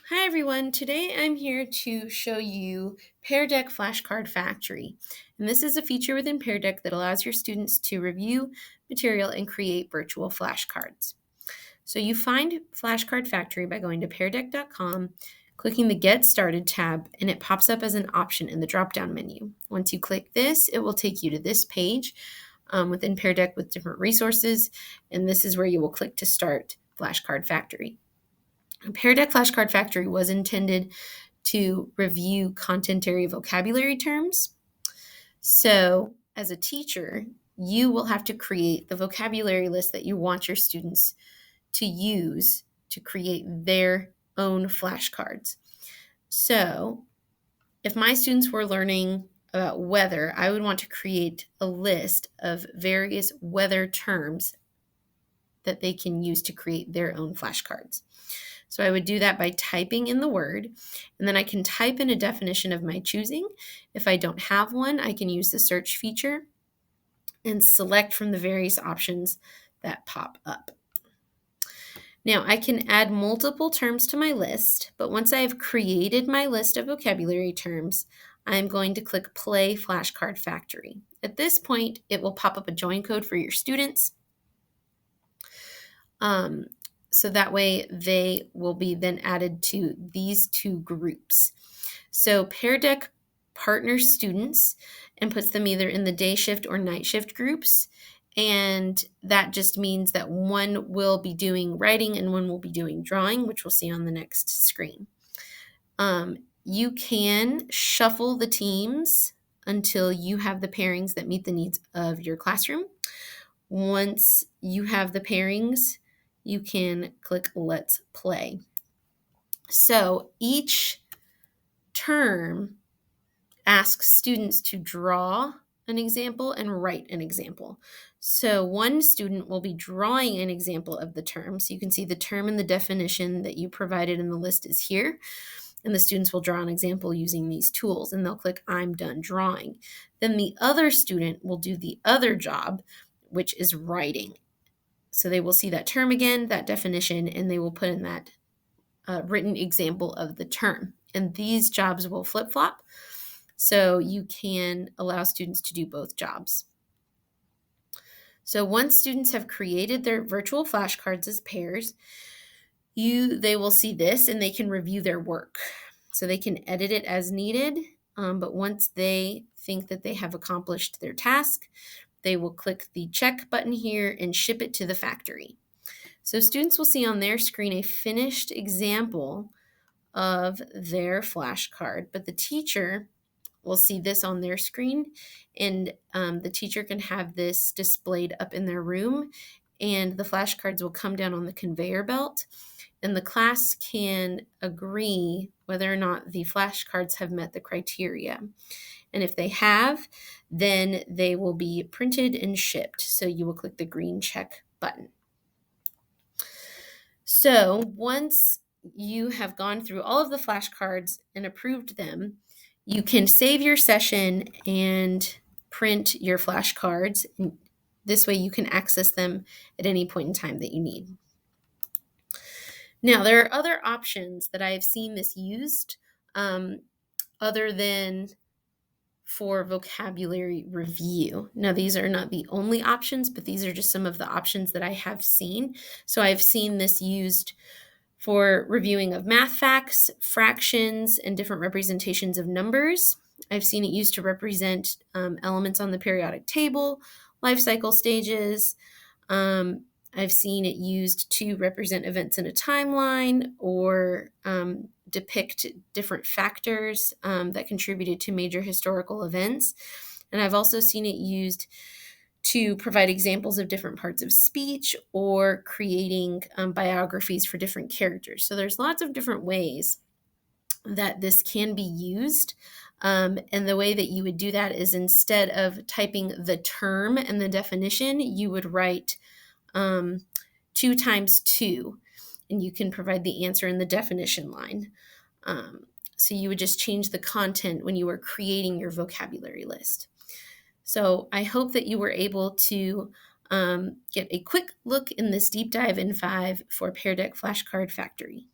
Hi everyone, today I'm here to show you Peardeck Flashcard Factory. And this is a feature within Peardeck that allows your students to review material and create virtual flashcards. So you find Flashcard Factory by going to peardeck.com, clicking the Get Started tab, and it pops up as an option in the drop-down menu. Once you click this, it will take you to this page within Peardeck with different resources, and this is where you will click to start Flashcard Factory. Peardeck Flashcard Factory was intended to review content area vocabulary terms. So, as a teacher, you will have to create the vocabulary list that you want your students to use to create their own flashcards. So, if my students were learning about weather, I would want to create a list of various weather terms that they can use to create their own flashcards. So I would do that by typing in the word, and then I can type in a definition of my choosing. If I don't have one, I can use the search feature and select from the various options that pop up. Now I can add multiple terms to my list, but once I have created my list of vocabulary terms, I'm going to click Play Flashcard Factory. At this point, it will pop up a join code for your students. So that way they will be then added to these two groups. So Peardeck partners students and puts them either in the day shift or night shift groups. And that just means that one will be doing writing and one will be doing drawing, which we'll see on the next screen. You can shuffle the teams until you have the pairings that meet the needs of your classroom. Once you have the pairings, you can click Let's Play. So each term asks students to draw an example and write an example. So one student will be drawing an example of the term. So you can see the term and the definition that you provided in the list is here. And the students will draw an example using these tools, and they'll click I'm done drawing. Then the other student will do the other job, which is writing. So they will see that term again, that definition, and they will put in that written example of the term. And these jobs will flip-flop, so you can allow students to do both jobs. So once students have created their virtual flashcards as pairs, they will see this and they can review their work. So they can edit it as needed, but once they think that they have accomplished their task, they will click the check button here and ship it to the factory. So students will see on their screen a finished example of their flashcard, but the teacher will see this on their screen, and the teacher can have this displayed up in their room, and the flashcards will come down on the conveyor belt, and the class can agree whether or not the flashcards have met the criteria. And if they have, then they will be printed and shipped. So you will click the green check button. So once you have gone through all of the flashcards and approved them, you can save your session and print your flashcards. And this way you can access them at any point in time that you need. Now, there are other options that I have seen this used other than for vocabulary review. Now, these are not the only options, but these are just some of the options that I have seen. So I've seen this used for reviewing of math facts, fractions, and different representations of numbers. I've seen it used to represent elements on the periodic table, life cycle stages. I've seen it used to represent events in a timeline or depict different factors that contributed to major historical events. And I've also seen it used to provide examples of different parts of speech or creating biographies for different characters. So there's lots of different ways that this can be used. And the way that you would do that is instead of typing the term and the definition, you would write 2 times 2, and you can provide the answer in the definition line. So you would just change the content when you were creating your vocabulary list. So I hope that you were able to get a quick look in this deep dive in 5 for Peardeck Flashcard Factory.